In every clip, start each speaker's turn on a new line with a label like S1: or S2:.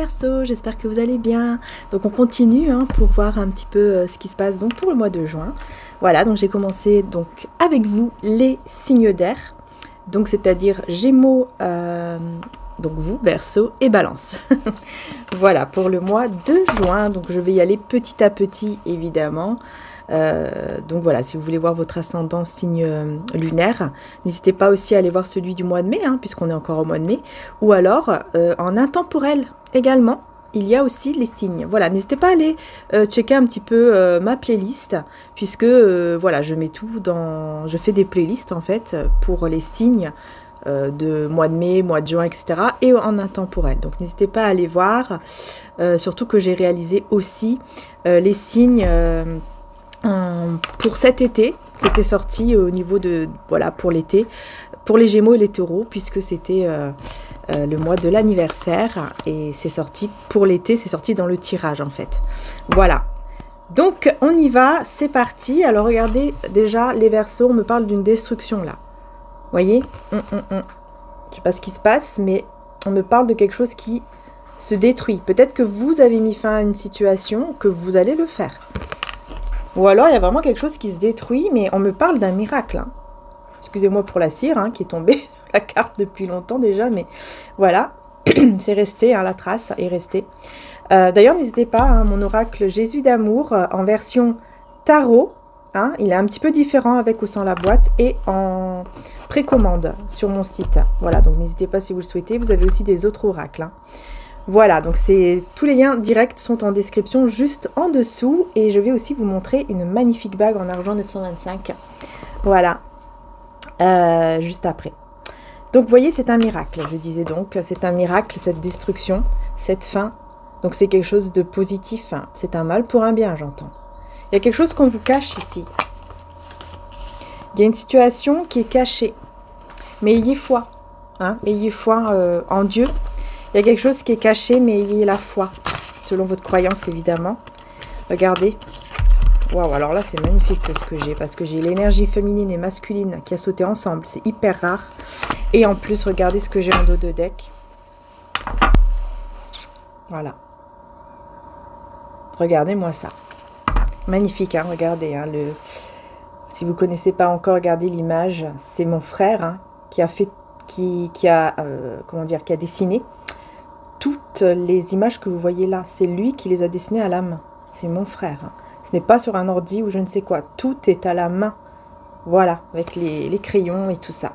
S1: Verseaux, j'espère que vous allez bien. Donc on continue pour voir un petit peu ce qui se passe donc pour le mois de juin. Voilà, donc j'ai commencé donc avec vous les signes d'air, donc c'est-à-dire Gémeaux, donc vous Verseaux et Balance. Voilà pour le mois de juin, donc je vais y aller petit à petit évidemment. Donc voilà, si vous voulez voir votre ascendant signe lunaire, n'hésitez pas aussi à aller voir celui du mois de mai, puisqu'on est encore au mois de mai, ou alors en intemporel également, il y a aussi les signes. Voilà, n'hésitez pas à aller checker un petit peu ma playlist, puisque voilà, je mets tout dans... Je fais des playlists en fait pour les signes de mois de mai, mois de juin, etc. et en intemporel. Donc n'hésitez pas à aller voir, surtout que j'ai réalisé aussi les signes... pour cet été, c'était sorti au niveau de, voilà, pour l'été, pour les Gémeaux et les Taureaux, puisque c'était le mois de l'anniversaire, et c'est sorti pour l'été, c'est sorti dans le tirage en fait. Voilà, donc on y va, c'est parti. Alors regardez, déjà les Verseaux, on me parle d'une destruction là, vous voyez, je sais pas ce qui se passe, mais on me parle de quelque chose qui se détruit. Peut-être que vous avez mis fin à une situation, que vous allez le faire. Ou alors, il y a vraiment quelque chose qui se détruit, mais on me parle d'un miracle. Excusez-moi pour la cire qui est tombée sur la carte depuis longtemps déjà, mais voilà, c'est resté, la trace est restée. D'ailleurs, n'hésitez pas, mon oracle Jésus d'amour en version tarot, il est un petit peu différent avec ou sans la boîte, et en précommande sur mon site. Voilà, donc n'hésitez pas si vous le souhaitez, vous avez aussi des autres oracles. Voilà, donc tous les liens directs sont en description juste en dessous. Et je vais aussi vous montrer une magnifique bague en argent 925. Voilà, juste après. Donc vous voyez, c'est un miracle. Je disais donc, c'est un miracle, cette destruction, cette fin. Donc c'est quelque chose de positif. C'est un mal pour un bien, j'entends. Il y a quelque chose qu'on vous cache ici. Il y a une situation qui est cachée. Mais ayez foi. Ayez foi en Dieu. Il y a quelque chose qui est caché, mais ayez la foi, selon votre croyance, évidemment. Regardez. Waouh, alors là, c'est magnifique ce que j'ai, parce que j'ai l'énergie féminine et masculine qui a sauté ensemble. C'est hyper rare. Et en plus, regardez ce que j'ai en dos de deck. Voilà. Regardez-moi ça. Magnifique, regardez. Si vous ne connaissez pas encore, regardez l'image. C'est mon frère qui a fait... qui a dessiné toutes les images que vous voyez là. C'est lui qui les a dessinées à la main. C'est mon frère. Ce n'est pas sur un ordi ou je ne sais quoi. Tout est à la main. Voilà, avec les crayons et tout ça.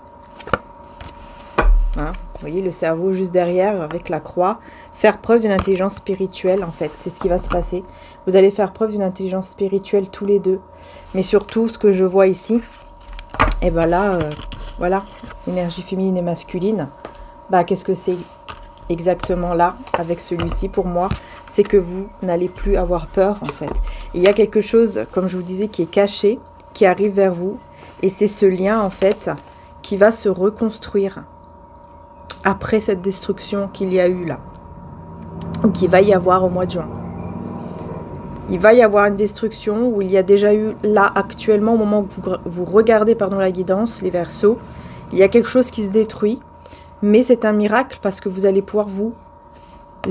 S1: Vous voyez le cerveau juste derrière avec la croix. Faire preuve d'une intelligence spirituelle, en fait. C'est ce qui va se passer. Vous allez faire preuve d'une intelligence spirituelle tous les deux. Mais surtout, ce que je vois ici, et ben là... voilà, énergie féminine et masculine. Qu'est-ce que c'est exactement là, avec celui-ci pour moi? C'est que vous n'allez plus avoir peur, en fait. Il y a quelque chose, comme je vous disais, qui est caché, qui arrive vers vous. Et c'est ce lien, en fait, qui va se reconstruire après cette destruction qu'il y a eu là. Ou qu'il va y avoir au mois de juin. Il va y avoir une destruction où il y a déjà eu là actuellement au moment où vous regardez la guidance, les Verseaux. Il y a quelque chose qui se détruit, mais c'est un miracle parce que vous allez pouvoir vous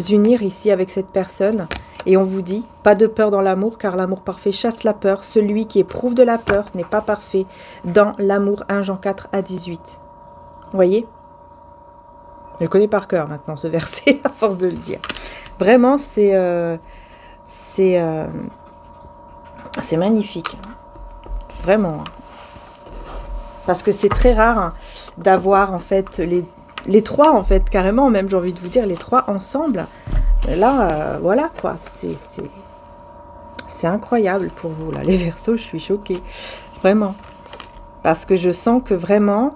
S1: unir ici avec cette personne. Et on vous dit, pas de peur dans l'amour car l'amour parfait chasse la peur. Celui qui éprouve de la peur n'est pas parfait dans l'amour. 1 Jean 4 à 18. Vous voyez? Je le connais par cœur maintenant ce verset à force de le dire. Vraiment, c'est magnifique, vraiment, parce que c'est très rare d'avoir en fait les trois en fait carrément, même j'ai envie de vous dire les trois ensemble. Là, voilà quoi, c'est incroyable pour vous là, les Verseaux. Je suis choquée, vraiment, parce que je sens que vraiment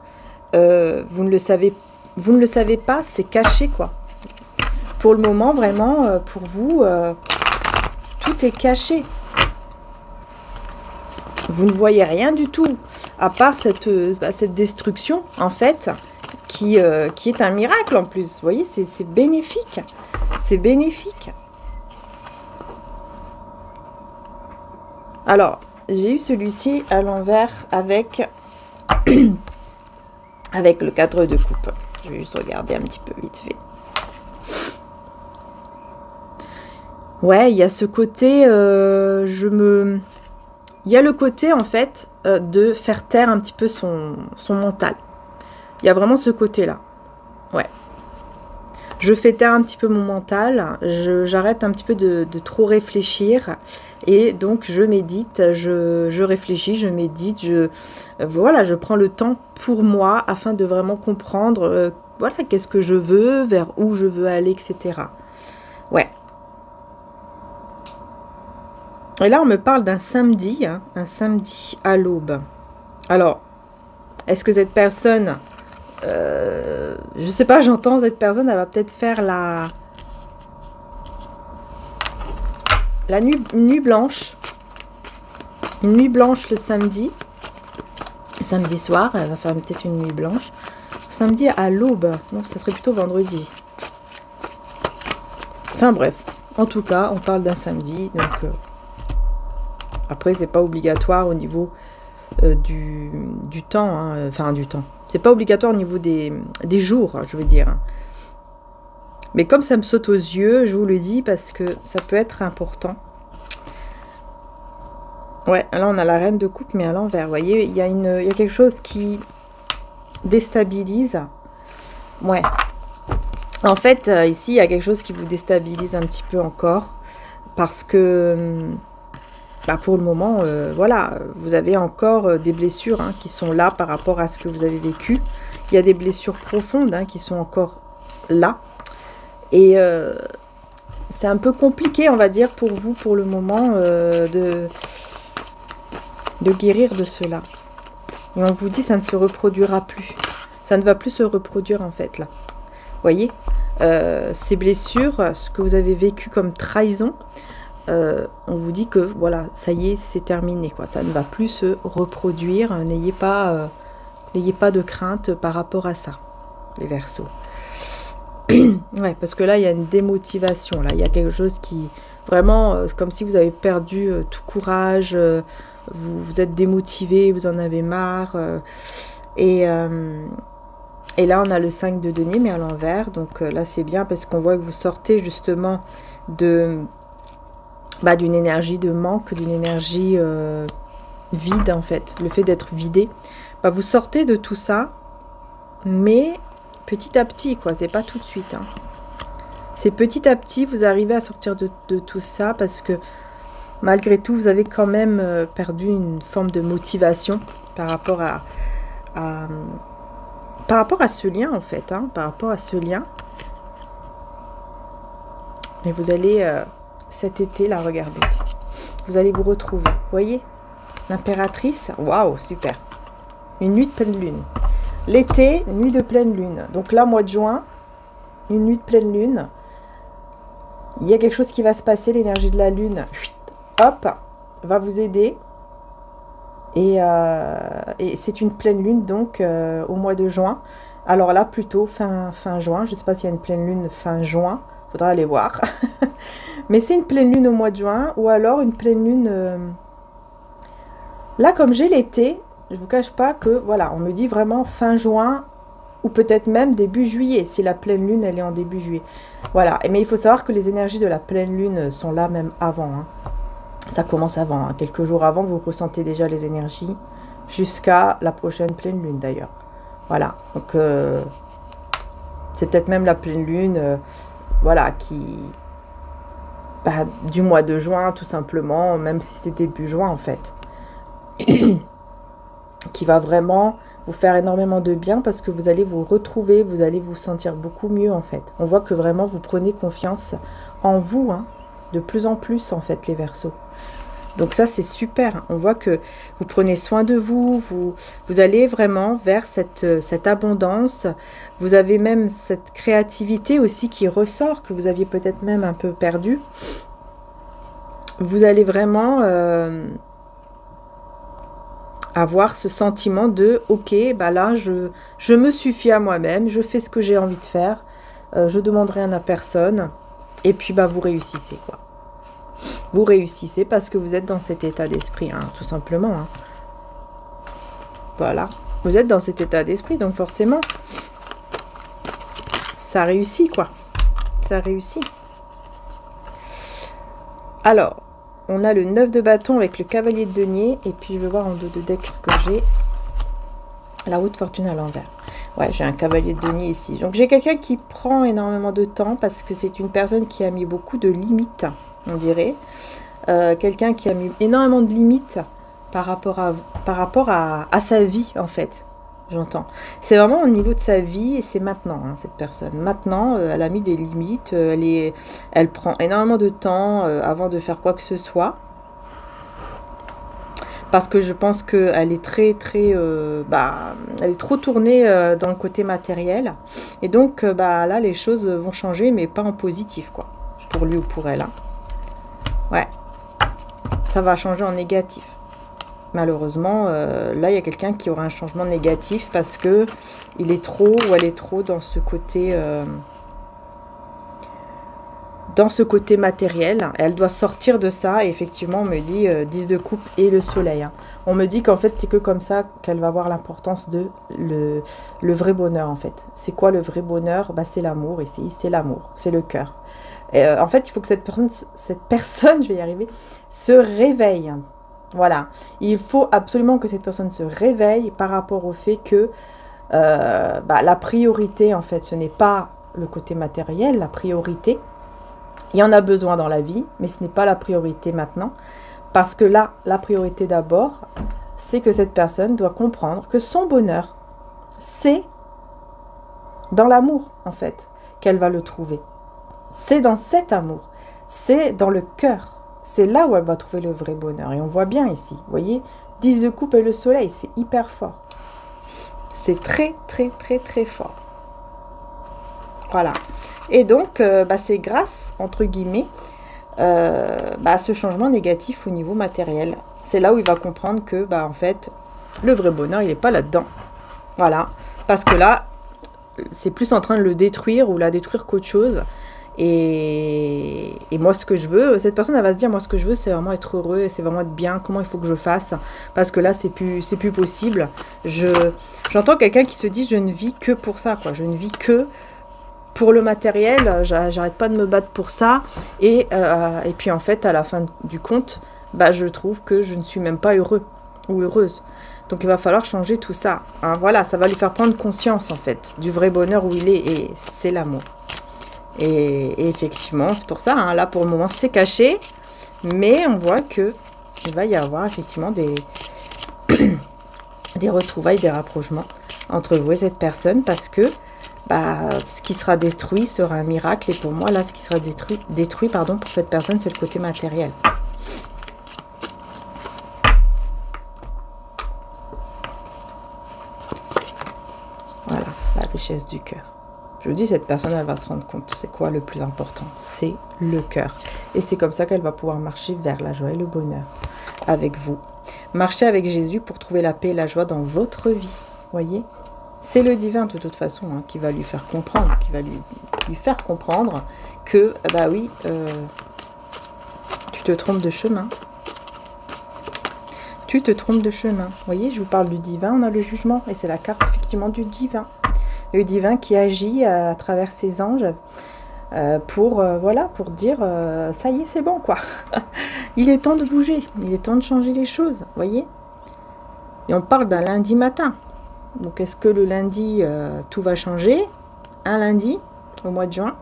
S1: vous ne le savez pas, c'est caché quoi. Pour le moment, vraiment, pour vous. Tout est caché. Vous ne voyez rien du tout, à part cette destruction, en fait, qui est un miracle en plus. Vous voyez, c'est bénéfique. C'est bénéfique. Alors, j'ai eu celui-ci à l'envers avec le cadre de coupe. Je vais juste regarder un petit peu vite fait. Ouais, il y a ce côté, il y a le côté, en fait, de faire taire un petit peu son mental. Il y a vraiment ce côté-là. Ouais. Je fais taire un petit peu mon mental, j'arrête un petit peu de trop réfléchir et donc je médite, je réfléchis, je médite, voilà, je prends le temps pour moi afin de vraiment comprendre voilà, qu'est-ce que je veux, vers où je veux aller, etc. Ouais. Et là, on me parle d'un samedi, hein, un samedi à l'aube. Alors, est-ce que cette personne... je sais pas, j'entends cette personne, elle va peut-être faire la nuit blanche. Une nuit blanche le samedi soir, elle va faire peut-être une nuit blanche. Samedi à l'aube, non, ça serait plutôt vendredi. Enfin bref, en tout cas, on parle d'un samedi, donc après c'est pas obligatoire au niveau du temps, hein, enfin du temps. C'est pas obligatoire au niveau des jours, je veux dire. Mais comme ça me saute aux yeux, je vous le dis parce que ça peut être important. Ouais, là on a la reine de coupe, mais à l'envers. Vous voyez, il y a quelque chose qui déstabilise. Ouais. En fait, ici, il y a quelque chose qui vous déstabilise un petit peu encore. Parce que... Bah pour le moment, voilà, vous avez encore des blessures hein, qui sont là par rapport à ce que vous avez vécu. Il y a des blessures profondes hein, qui sont encore là. Et c'est un peu compliqué, on va dire, pour vous, pour le moment, de guérir de cela. Et on vous dit, ça ne se reproduira plus. Ça ne va plus se reproduire, en fait, là. Vous voyez, ces blessures, ce que vous avez vécu comme trahison... on vous dit que voilà, ça y est, c'est terminé, quoi. Ça ne va plus se reproduire. N'ayez pas de crainte par rapport à ça, les Verseaux. Ouais, parce que là, il y a une démotivation. Là, il y a quelque chose qui vraiment, c'est comme si vous avez perdu tout courage. Vous êtes démotivé, vous en avez marre. Et là, on a le 5 de denier, mais à l'envers. Donc là, c'est bien parce qu'on voit que vous sortez justement d'une énergie de manque, d'une énergie vide en fait, le fait d'être vidé. Vous sortez de tout ça, mais petit à petit, quoi, c'est pas tout de suite. Hein. C'est petit à petit, vous arrivez à sortir de tout ça parce que malgré tout, vous avez quand même perdu une forme de motivation par rapport à ce lien en fait, hein, par rapport à ce lien. Mais vous allez... cet été, là, regardez. Vous allez vous retrouver. Vous voyez? L'impératrice. Waouh, super. Une nuit de pleine lune. L'été, nuit de pleine lune. Donc là, mois de juin, une nuit de pleine lune. Il y a quelque chose qui va se passer. L'énergie de la lune, hop, va vous aider. Et c'est une pleine lune, donc, au mois de juin. Alors là, plutôt fin juin. Je ne sais pas s'il y a une pleine lune fin juin. Faudra aller voir. Mais c'est une pleine lune au mois de juin ou alors une pleine lune... Là, comme j'ai l'été, je ne vous cache pas que, voilà, on me dit vraiment fin juin ou peut-être même début juillet, si la pleine lune, elle est en début juillet. Voilà, mais il faut savoir que les énergies de la pleine lune sont là même avant. Hein. Ça commence avant, hein. Quelques jours avant, vous ressentez déjà les énergies jusqu'à la prochaine pleine lune d'ailleurs. Voilà, donc c'est peut-être même la pleine lune... voilà, qui... du mois de juin, tout simplement, même si c'est début juin, en fait. Qui va vraiment vous faire énormément de bien parce que vous allez vous retrouver, vous allez vous sentir beaucoup mieux, en fait. On voit que vraiment, vous prenez confiance en vous, hein, de plus en plus, en fait, les Verseaux. Donc ça, c'est super. On voit que vous prenez soin de vous, vous allez vraiment vers cette abondance. Vous avez même cette créativité aussi qui ressort, que vous aviez peut-être même un peu perdue. Vous allez vraiment avoir ce sentiment de « Ok, bah là, je me suffis à moi-même, je fais ce que j'ai envie de faire, je demande rien à personne. » Et puis, bah, vous réussissez, quoi. Vous réussissez parce que vous êtes dans cet état d'esprit, hein, tout simplement. Hein. Voilà. Vous êtes dans cet état d'esprit, donc forcément, ça réussit, quoi. Ça réussit. Alors, on a le 9 de bâton avec le cavalier de denier. Et puis, je vais voir en dos de deck ce que j'ai. La roue de fortune à l'envers. Ouais, j'ai un cavalier de denier ici. Donc, j'ai quelqu'un qui prend énormément de temps parce que c'est une personne qui a mis beaucoup de limites, on dirait. Quelqu'un qui a mis énormément de limites par rapport à sa vie, en fait. J'entends. C'est vraiment au niveau de sa vie et c'est maintenant, hein, cette personne. Maintenant, elle a mis des limites. Elle prend énormément de temps avant de faire quoi que ce soit. Parce que je pense qu'elle est elle est trop tournée dans le côté matériel. Et donc, là, les choses vont changer, mais pas en positif, quoi. Pour lui ou pour elle. Hein. Ouais. Ça va changer en négatif. Malheureusement, là, il y a quelqu'un qui aura un changement négatif parce que il est trop ou elle est trop dans ce côté... dans ce côté matériel, elle doit sortir de ça. Et effectivement, on me dit 10 de coupe et le soleil. Hein. On me dit qu'en fait, c'est que comme ça qu'elle va voir l'importance de le vrai bonheur, en fait. C'est quoi le vrai bonheur? C'est l'amour ici, c'est l'amour, c'est le cœur. En fait, il faut que cette personne, je vais y arriver, se réveille. Voilà. Il faut absolument que cette personne se réveille par rapport au fait que la priorité, en fait, ce n'est pas le côté matériel, la priorité. Il y en a besoin dans la vie, mais ce n'est pas la priorité maintenant. Parce que là, la priorité d'abord, c'est que cette personne doit comprendre que son bonheur, c'est dans l'amour, en fait, qu'elle va le trouver. C'est dans cet amour, c'est dans le cœur. C'est là où elle va trouver le vrai bonheur. Et on voit bien ici, vous voyez, 10 de coupe et le soleil, c'est hyper fort. C'est très, très, très, très fort. Voilà. Et donc, c'est grâce, entre guillemets, à ce changement négatif au niveau matériel. C'est là où il va comprendre que, en fait, le vrai bonheur, il n'est pas là-dedans. Voilà. Parce que là, c'est plus en train de le détruire ou la détruire qu'autre chose. Et moi, ce que je veux, cette personne, elle va se dire, moi, ce que je veux, c'est vraiment être heureux, et c'est vraiment être bien. Comment il faut que je fasse? Parce que là, c'est plus possible. J'entends quelqu'un qui se dit, je ne vis que pour ça, quoi. Je ne vis que pour le matériel, j'arrête pas de me battre pour ça. Et puis en fait, à la fin du compte, je trouve que je ne suis même pas heureux ou heureuse. Donc il va falloir changer tout ça. Hein, voilà, ça va lui faire prendre conscience en fait du vrai bonheur où il est. Et c'est l'amour. Et effectivement, c'est pour ça. Hein, là pour le moment, c'est caché. Mais on voit que il va y avoir effectivement des retrouvailles, des rapprochements entre vous et cette personne. Parce que ce qui sera détruit sera un miracle. Et pour moi, là, ce qui sera détruit pour cette personne, c'est le côté matériel. Voilà, la richesse du cœur. Je vous dis, cette personne, elle va se rendre compte. C'est quoi le plus important? C'est le cœur. Et c'est comme ça qu'elle va pouvoir marcher vers la joie et le bonheur avec vous. Marchez avec Jésus pour trouver la paix et la joie dans votre vie. Voyez? C'est le divin, de toute façon, hein, qui va lui faire comprendre, qui va lui faire comprendre que, oui, tu te trompes de chemin. Tu te trompes de chemin. Vous voyez, je vous parle du divin, on a le jugement. Et c'est la carte, effectivement, du divin. Le divin qui agit à travers ses anges pour dire, ça y est, c'est bon, quoi. Il est temps de bouger, il est temps de changer les choses, vous voyez. Et on parle d'un lundi matin. Donc, est-ce que le lundi, tout va changer? Un lundi, au mois de juin.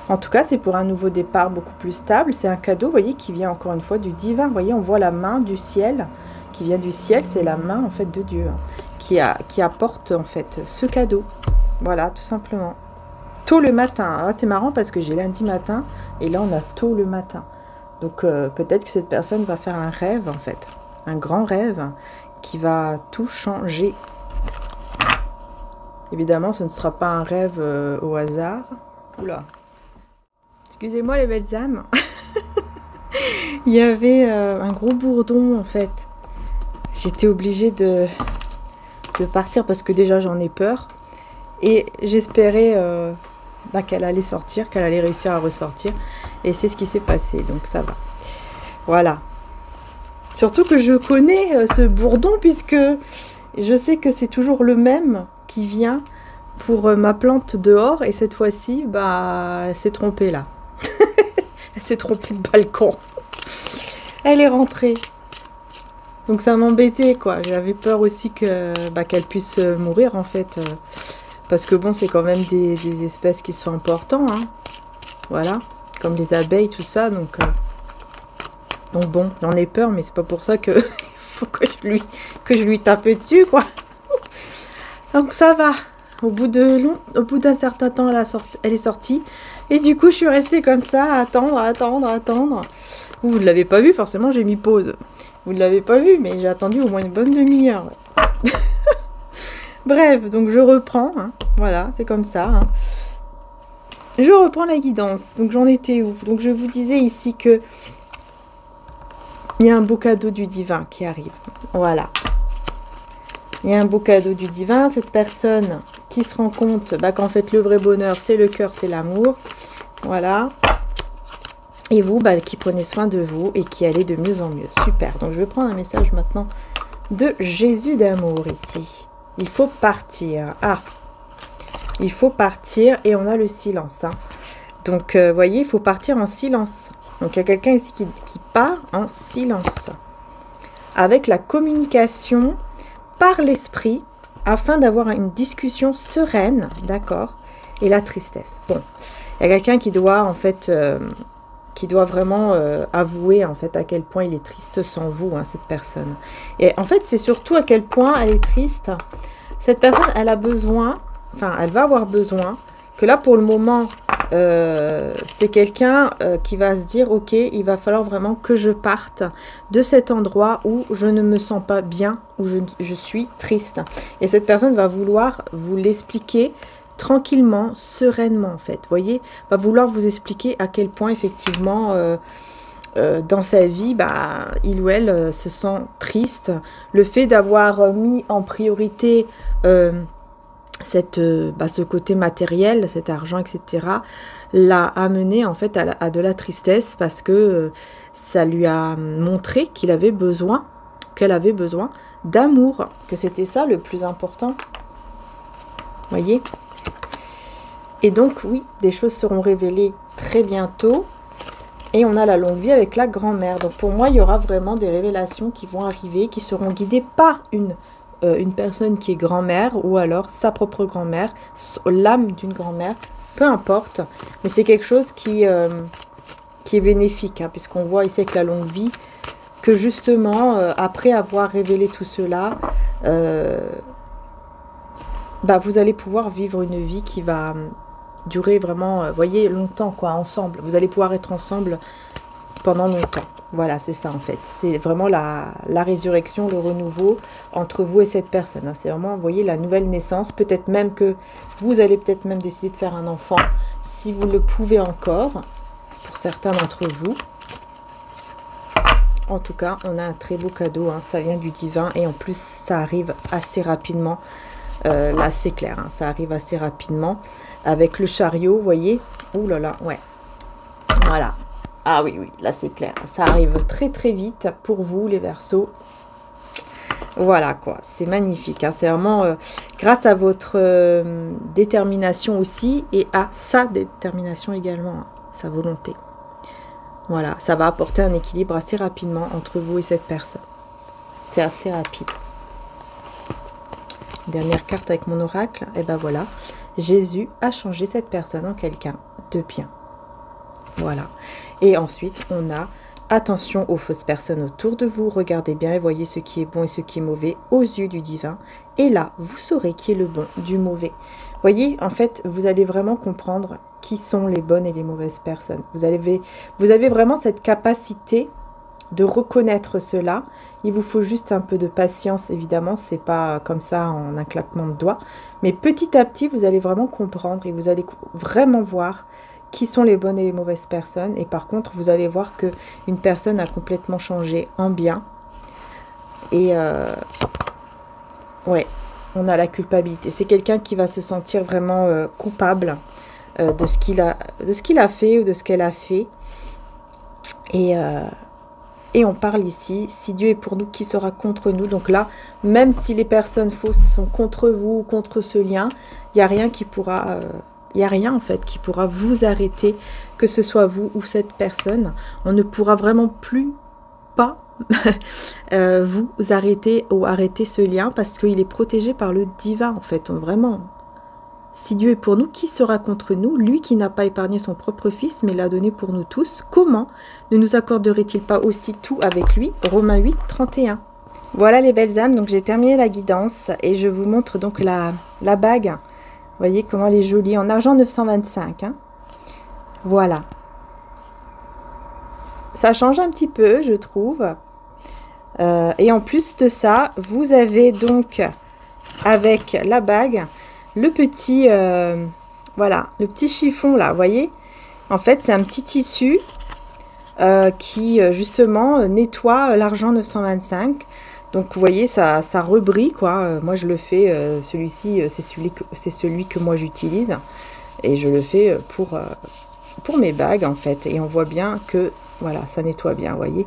S1: En tout cas, c'est pour un nouveau départ beaucoup plus stable. C'est un cadeau, vous voyez, qui vient encore une fois du divin. Vous voyez, on voit la main du ciel, qui vient du ciel. C'est la main, en fait, de Dieu, hein, qui apporte, en fait, ce cadeau. Voilà, tout simplement. Tôt le matin. Alors, c'est marrant parce que j'ai lundi matin, et là, on a tôt le matin. Donc, peut-être que cette personne va faire un rêve, en fait. Un grand rêve qui va tout changer. Évidemment, ce ne sera pas un rêve au hasard. Oula. Excusez-moi les belles âmes. Il y avait un gros bourdon en fait. J'étais obligée de partir parce que déjà j'en ai peur. Et j'espérais qu'elle allait sortir, qu'elle allait réussir à ressortir. Et c'est ce qui s'est passé, donc ça va. Voilà. Surtout que je connais ce bourdon puisque je sais que c'est toujours le même qui vient pour ma plante dehors. Et cette fois-ci, elle s'est trompée là. Elle s'est trompée de balcon. Elle est rentrée. Donc ça m'embêtait, quoi. J'avais peur aussi que qu'elle puisse mourir, en fait. Parce que bon, c'est quand même des espèces qui sont importantes, hein. Voilà. Comme les abeilles, tout ça. Donc bon, j'en ai peur, mais c'est pas pour ça que il faut que je lui tape dessus, quoi. Donc ça va. Au bout d'un certain temps, elle est sortie. Et du coup, je suis restée comme ça, à attendre. Vous ne l'avez pas vu, forcément, j'ai mis pause. Vous ne l'avez pas vu, mais j'ai attendu au moins une bonne demi-heure. Bref, donc je reprends. Hein. Voilà, c'est comme ça. Hein. Je reprends la guidance. Donc j'en étais où? Donc je vous disais ici que il y a un beau cadeau du divin qui arrive. Voilà. Il y a un beau cadeau du divin. Cette personne qui se rend compte qu'en fait le vrai bonheur, c'est le cœur, c'est l'amour. Voilà. Et vous, qui prenez soin de vous et qui allez de mieux en mieux. Super. Donc je vais prendre un message maintenant de Jésus d'amour ici. Il faut partir. Ah, il faut partir et on a le silence. Hein. Donc, vous voyez, il faut partir en silence. Donc, il y a quelqu'un ici qui part en silence. Avec la communication par l'esprit afin d'avoir une discussion sereine, d'accord, et la tristesse. Bon, il y a quelqu'un qui doit, en fait, qui doit vraiment avouer, en fait, à quel point il est triste sans vous, hein, cette personne. Et en fait, c'est surtout à quel point elle est triste. Cette personne, elle a besoin, enfin, elle va avoir besoin, que là, pour le moment, c'est quelqu'un qui va se dire, ok, il va falloir vraiment que je parte de cet endroit où je ne me sens pas bien, où je suis triste. Et cette personne va vouloir vous l'expliquer tranquillement, sereinement, en fait. Vous voyez, va vouloir vous expliquer à quel point, effectivement, dans sa vie, il ou elle se sent triste. Le fait d'avoir mis en priorité ce côté matériel, cet argent, etc., l'a amené en fait à de la tristesse parce que ça lui a montré qu'elle avait besoin d'amour, que c'était ça le plus important. Voyez? Et donc, oui, des choses seront révélées très bientôt. Et on a la longue vie avec la grand-mère. Donc, pour moi, il y aura vraiment des révélations qui vont arriver, qui seront guidées par une personne qui est grand-mère ou alors sa propre grand-mère, l'âme d'une grand-mère, peu importe. Mais c'est quelque chose qui est bénéfique, hein, puisqu'on voit ici avec la longue vie que justement, après avoir révélé tout cela, vous allez pouvoir vivre une vie qui va durer vraiment, voyez, longtemps, quoi, ensemble. Vous allez pouvoir être ensemble pendant longtemps. Voilà, c'est ça en fait. C'est vraiment la résurrection, le renouveau entre vous et cette personne. Hein. C'est vraiment, vous voyez, la nouvelle naissance. Peut-être même que vous allez peut-être même décider de faire un enfant, si vous le pouvez encore, pour certains d'entre vous. En tout cas, on a un très beau cadeau. Hein. Ça vient du divin et en plus, ça arrive assez rapidement. Là, c'est clair. Hein. Ça arrive assez rapidement. Avec le chariot, vous voyez. Ouh là là, ouais. Voilà. Ah oui, oui, là c'est clair. Ça arrive très très vite pour vous les Verseaux. Voilà quoi, c'est magnifique. Hein. C'est vraiment grâce à votre détermination aussi et à sa détermination également, hein, sa volonté. Voilà, ça va apporter un équilibre assez rapidement entre vous et cette personne. C'est assez rapide. Dernière carte avec mon oracle. Et ben voilà, Jésus a changé cette personne en quelqu'un de bien. Voilà. Et ensuite, on a attention aux fausses personnes autour de vous. Regardez bien et voyez ce qui est bon et ce qui est mauvais aux yeux du divin. Et là, vous saurez qui est le bon du mauvais. Voyez, en fait, vous allez vraiment comprendre qui sont les bonnes et les mauvaises personnes. Vous avez vraiment cette capacité de reconnaître cela. Il vous faut juste un peu de patience, évidemment. C'est pas comme ça en un claquement de doigts. Mais petit à petit, vous allez vraiment comprendre et vous allez vraiment voir qui sont les bonnes et les mauvaises personnes. Et par contre, vous allez voir que une personne a complètement changé en bien. Et ouais, on a la culpabilité. C'est quelqu'un qui va se sentir vraiment coupable de ce qu'il a fait ou de ce qu'elle a fait. Et on parle ici, si Dieu est pour nous, qui sera contre nous? Donc là, même si les personnes fausses sont contre vous, contre ce lien, il n'y a rien qui pourra Il n'y a rien en fait qui pourra vous arrêter, que ce soit vous ou cette personne. On ne pourra vraiment plus pas vous arrêter ou arrêter ce lien parce qu'il est protégé par le divin en fait. Vraiment, si Dieu est pour nous, qui sera contre nous? Lui qui n'a pas épargné son propre fils mais l'a donné pour nous tous, comment ne nous accorderait-il pas aussi tout avec lui? Romains 8, 31. Voilà les belles âmes, donc j'ai terminé la guidance et je vous montre donc la bague. Vous voyez comment elle est jolie, en argent 925. Hein. Voilà. Ça change un petit peu, je trouve. Et en plus de ça, vous avez donc, avec la bague, le petit, voilà, le petit chiffon là, vous voyez. En fait, c'est un petit tissu qui, justement, nettoie l'argent 925. Donc, vous voyez, ça rebrille, quoi. Moi, je le fais, celui-ci, c'est celui que moi j'utilise. Et je le fais pour mes bagues, en fait. Et on voit bien que, voilà, ça nettoie bien, vous voyez.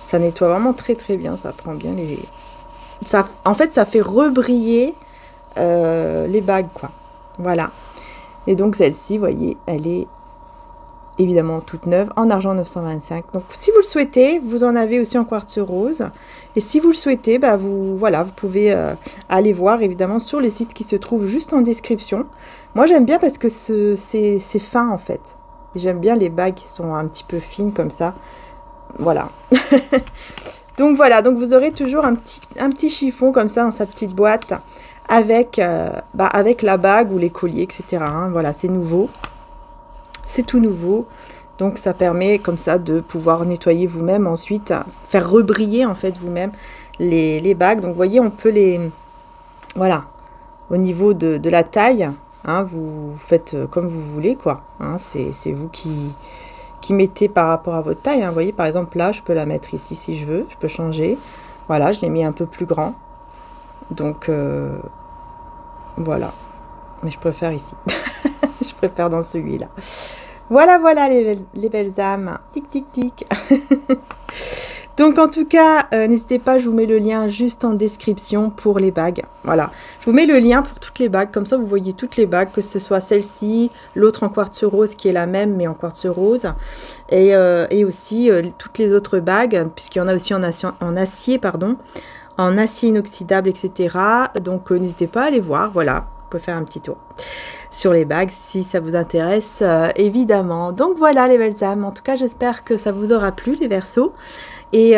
S1: Ça nettoie vraiment très, très bien. Ça prend bien les... en fait, ça fait rebriller les bagues, quoi. Voilà. Et donc, celle-ci, vous voyez, elle est évidemment toute neuve, en argent 925. Donc, si vous le souhaitez, vous en avez aussi en quartz rose. Et si vous le souhaitez, bah, vous pouvez aller voir, évidemment, sur le site qui se trouve juste en description. Moi, j'aime bien parce que c'est fin, en fait. J'aime bien les bagues qui sont un petit peu fines, comme ça. Voilà. Donc, voilà. Donc, vous aurez toujours un petit chiffon, comme ça, dans sa petite boîte, avec la bague ou les colliers, etc. Hein. Voilà, c'est nouveau. C'est tout nouveau, donc ça permet comme ça de pouvoir nettoyer vous-même ensuite, faire rebriller en fait vous-même les bagues. Donc vous voyez, on peut les... Voilà, au niveau de la taille, hein, vous faites comme vous voulez, quoi. Hein, c'est vous qui mettez par rapport à votre taille. Hein. Vous voyez, par exemple, là, je peux la mettre ici si je veux, je peux changer. Voilà, je l'ai mis un peu plus grand. Donc, voilà. Mais je préfère ici. Je préfère dans celui-là. Voilà, voilà les belles âmes. Tic, tic, tic. Donc, en tout cas, n'hésitez pas, je vous mets le lien juste en description pour les bagues. Voilà. Je vous mets le lien pour toutes les bagues. Comme ça, vous voyez toutes les bagues, que ce soit celle-ci, l'autre en quartz rose qui est la même, mais en quartz rose. Et aussi toutes les autres bagues, puisqu'il y en a aussi en acier, pardon, en acier inoxydable, etc. Donc, n'hésitez pas à aller voir. Voilà. Vous pouvez faire un petit tour sur les bagues si ça vous intéresse, évidemment. Donc voilà les belles âmes, en tout cas j'espère que ça vous aura plu les Verseaux. Et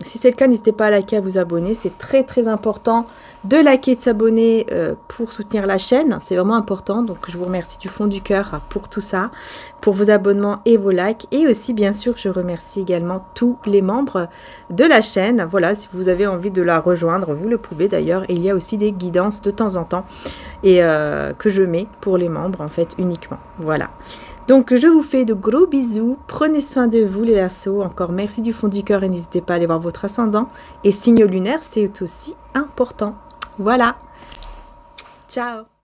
S1: si c'est le cas, n'hésitez pas à liker, à vous abonner. C'est très très important de liker et de s'abonner pour soutenir la chaîne. C'est vraiment important. Donc je vous remercie du fond du cœur pour tout ça, pour vos abonnements et vos likes. Et aussi bien sûr, je remercie également tous les membres de la chaîne. Voilà, si vous avez envie de la rejoindre, vous le pouvez d'ailleurs. Et il y a aussi des guidances de temps en temps et que je mets pour les membres en fait uniquement. Voilà. Donc, je vous fais de gros bisous. Prenez soin de vous, les Verseaux. Encore merci du fond du cœur et n'hésitez pas à aller voir votre ascendant. Et signe lunaire, c'est aussi important. Voilà. Ciao.